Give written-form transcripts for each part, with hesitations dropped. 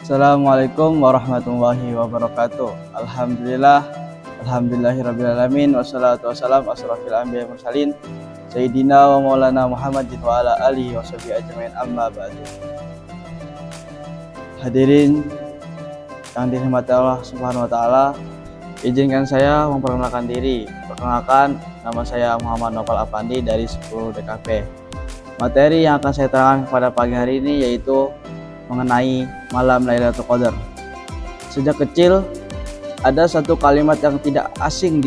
Assalamualaikum warahmatullahi wabarakatuh. Alhamdulillahirrabbilalamin. Wassalatu wassalamu asrafil anbiya mursalin Sayyidina wa maulana Muhammadin wa ala alihi wa sahbihi ajmain, amma ba'du. Hadirin yang dirahmati Allah Subhanahu wa taala, izinkan saya memperkenalkan diri. Perkenalkan, nama saya Muhammad Nopal Apandi dari 10 DKP. Materi yang akan saya terangkan pada pagi hari ini yaitu mengenai malam Lailatul Qadar. Sejak kecil ada satu kalimat yang tidak asing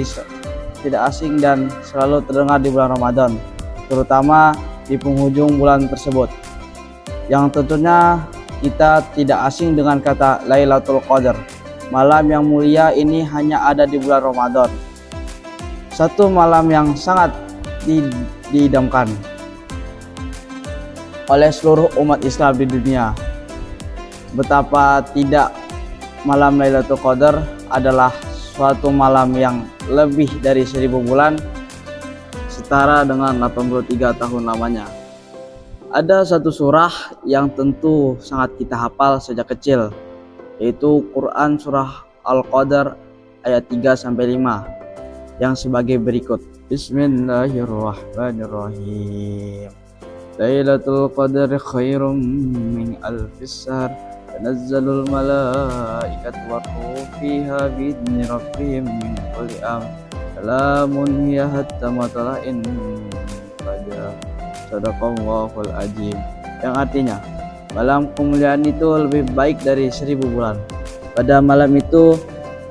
dan selalu terdengar di bulan Ramadan, terutama di penghujung bulan tersebut. Yang tentunya kita tidak asing dengan kata Lailatul Qadar. Malam yang mulia ini hanya ada di bulan Ramadan. Satu malam yang sangat diidamkan oleh seluruh umat Islam di dunia. Betapa tidak, malam Lailatul Qadar adalah suatu malam yang lebih dari 1000 bulan, setara dengan 83 tahun lamanya. Ada satu surah yang tentu sangat kita hafal sejak kecil, yaitu Quran surah Al-Qadar ayat 3-5 yang sebagai berikut. Bismillahirrahmanirrahim. Lailatul Qadar khairum min alfis shahr. Tanazzalul malaikatu war-ruhu fiha bi'izni rabbihim min kulli amr. Salamun hiya hatta matla'in fajr. Shadaqallahul azim. Yang artinya, malam kemuliaan itu lebih baik dari 1000 bulan. Pada malam itu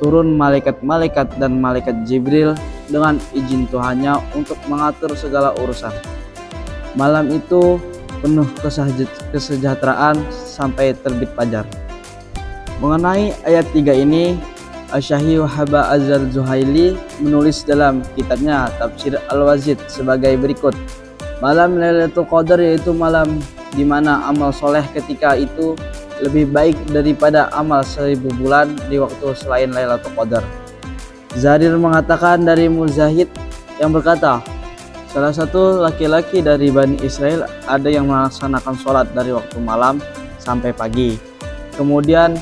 turun malaikat-malaikat dan malaikat Jibril dengan izin Tuhannya untuk mengatur segala urusan. Malam itu penuh kesejahteraan sampai terbit fajar. Mengenai ayat 3 ini, Asy-Syaikh Wahaba Az-Zuhaili menulis dalam kitabnya Tafsir Al-Wazid sebagai berikut. Malam Lailatul Qadar yaitu malam di mana amal soleh ketika itu lebih baik daripada amal 1000 bulan di waktu selain Lailatul Qadar. Zarir mengatakan dari Mujahid yang berkata, salah satu laki-laki dari Bani Israel ada yang melaksanakan sholat dari waktu malam sampai pagi, kemudian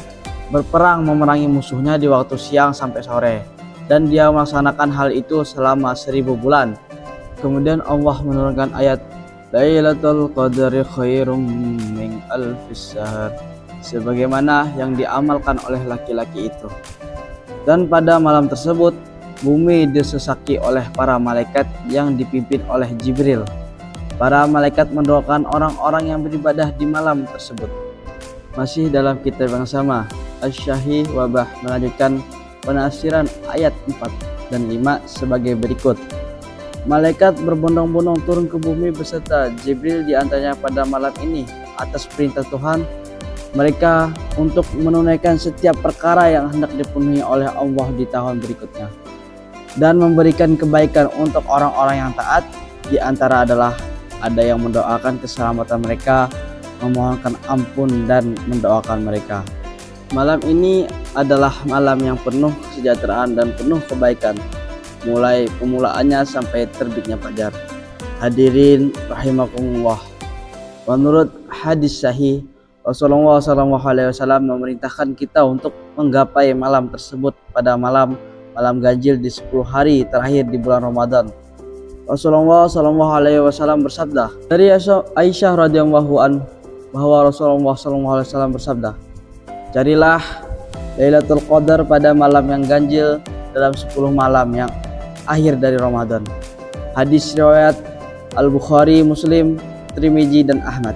berperang memerangi musuhnya di waktu siang sampai sore, dan dia melaksanakan hal itu selama 1000 bulan. Kemudian Allah menurunkan ayat Lailatul Qadri khairum min alfis shahr, sebagaimana yang diamalkan oleh laki-laki itu. Dan pada malam tersebut bumi disesaki oleh para malaikat yang dipimpin oleh Jibril. Para malaikat mendoakan orang-orang yang beribadah di malam tersebut. Masih dalam kitab yang sama, Asy-Syaikh Wahbah melanjutkan penafsiran ayat 4 dan 5 sebagai berikut. Malaikat berbondong-bondong turun ke bumi beserta Jibril di antaranya pada malam ini atas perintah Tuhan mereka untuk menunaikan setiap perkara yang hendak dipenuhi oleh Allah di tahun berikutnya, dan memberikan kebaikan untuk orang-orang yang taat. Di antara adalah ada yang mendoakan keselamatan mereka, memohonkan ampun dan mendoakan mereka. Malam ini adalah malam yang penuh kesejahteraan dan penuh kebaikan, mulai pemulaannya sampai terbitnya fajar. Hadirin rahimakumullah. Menurut hadis sahih, Rasulullah SAW memerintahkan kita untuk menggapai malam tersebut pada malam ganjil di 10 hari terakhir di bulan Ramadan. Rasulullah SAW bersabda, dari Aisyah radhiyallahu anha bahwa Rasulullah SAW bersabda, carilah Lailatul Qadar pada malam yang ganjil dalam 10 malam yang akhir dari Ramadan. Hadis riwayat Al-Bukhari, Muslim, Tirmizi dan Ahmad.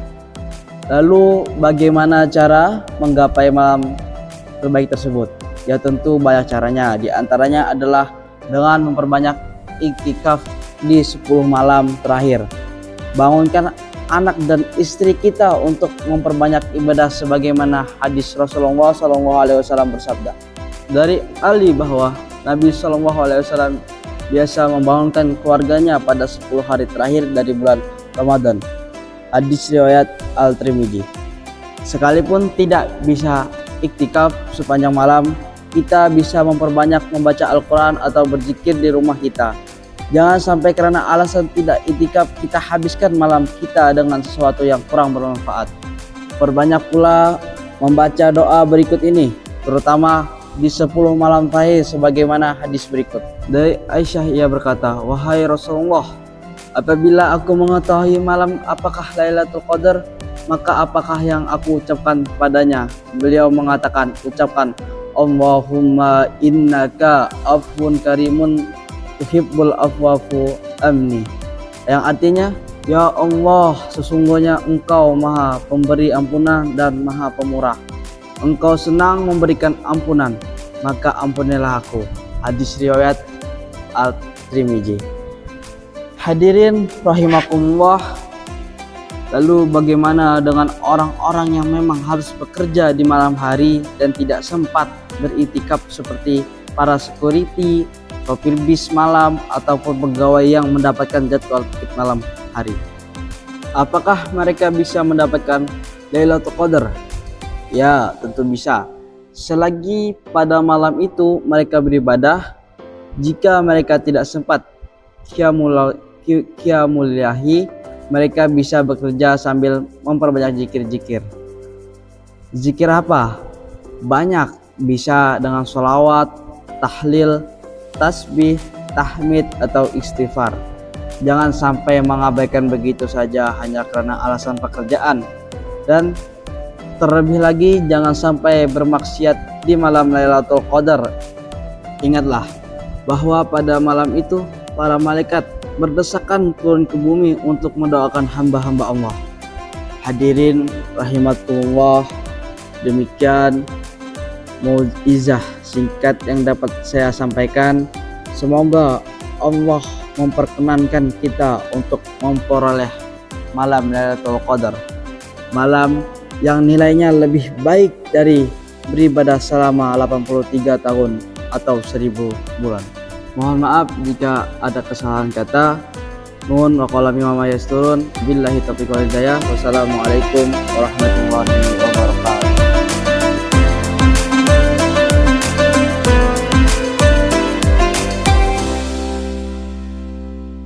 Lalu bagaimana cara menggapai malam terbaik tersebut? Ya tentu banyak caranya. Di antaranya adalah dengan memperbanyak iktikaf di 10 malam terakhir. Bangunkan anak dan istri kita untuk memperbanyak ibadah sebagaimana hadis Rasulullah SAW bersabda. Dari Ali bahwa Nabi SAW biasa membangunkan keluarganya pada 10 hari terakhir dari bulan Ramadan. Hadis riwayat Al-Tirmidzi. Sekalipun tidak bisa iktikaf sepanjang malam, kita bisa memperbanyak membaca Al-Quran atau berzikir di rumah kita. Jangan sampai karena alasan tidak iktikaf kita habiskan malam kita dengan sesuatu yang kurang bermanfaat. Perbanyak pula membaca doa berikut ini, terutama di 10 malam terakhir sebagaimana hadis berikut. Dari Aisyah ia berkata, "Wahai Rasulullah, apabila aku mengetahui malam apakah Lailatul Qadar, maka apakah yang aku ucapkan padanya?" Beliau mengatakan, "Ucapkan Allahumma innaka afwun karimun tuhibbul afwafu amni." Yang artinya, "Ya Allah, sesungguhnya Engkau Maha Pemberi ampunan dan Maha Pemurah. Engkau senang memberikan ampunan, maka ampunilah aku." Hadis riwayat Al-Tirmidzi. Hadirin rahimakumullah, lalu bagaimana dengan orang-orang yang memang harus bekerja di malam hari dan tidak sempat beritikaf seperti para security, sopir bis malam, ataupun pegawai yang mendapatkan jadwal piknik malam hari? Apakah mereka bisa mendapatkan Lailatul Qadar? Ya, tentu bisa. Selagi pada malam itu mereka beribadah. Jika mereka tidak sempat qiyamul-laili, mereka bisa bekerja sambil memperbanyak zikir-zikir. Zikir apa? Banyak, bisa dengan sholawat, tahlil, tasbih, tahmid, atau istighfar. Jangan sampai mengabaikan begitu saja hanya karena alasan pekerjaan. Dan terlebih lagi, jangan sampai bermaksiat di malam Lailatul Qadar. Ingatlah bahwa pada malam itu para malaikat berdesakan turun ke bumi untuk mendoakan hamba-hamba Allah. Hadirin rahimatullah, demikian mau'izah singkat yang dapat saya sampaikan. Semoga Allah memperkenankan kita untuk memperoleh malam Lailatul Qadar, malam yang nilainya lebih baik dari beribadah selama 83 tahun atau 1000 bulan. Mohon maaf jika ada kesalahan kata. Nuhun wa qala mimma yasturun. Billahi taufiq wal hidayah. Wassalamualaikum warahmatullahi wabarakatuh.